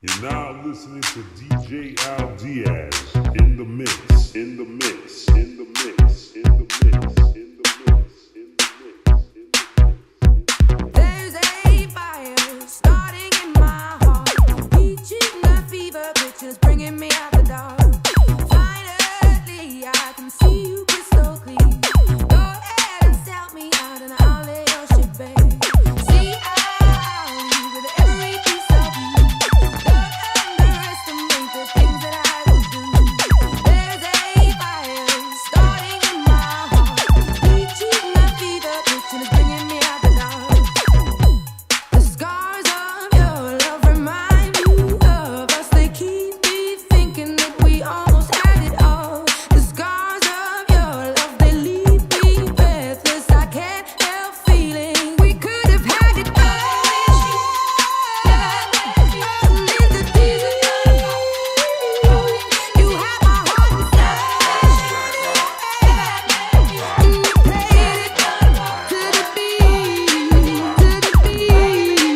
You're now listening to DJ Al Diaz in the mix, in the mix, in the mix, in the mix, in the mix, in the mix. There's a fire starting in my heart, reaching a fever pitch, is bringing me out the dark. Finally, I can see you crystal clear. Go ahead and sell me out, and I'll lay your shit bare. See, I'll leave with every piece of you. Don't underestimate the things that I will do. There's a fire starting in my heart, reaching a fever pitch, and it's bringing me out the dark. The scars of your love remind me of us. They keep me thinking that we almost had it all. The scars of your love, they leave me breathless. I can't help feeling we could have had it all. I'm in the desert. You had my heart inside, and you played it to the beat, to the beat, to the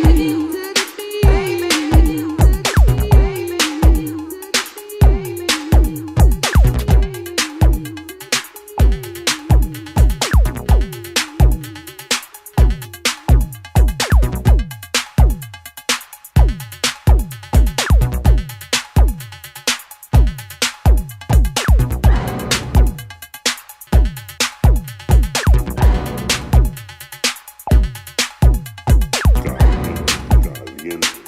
Caliente.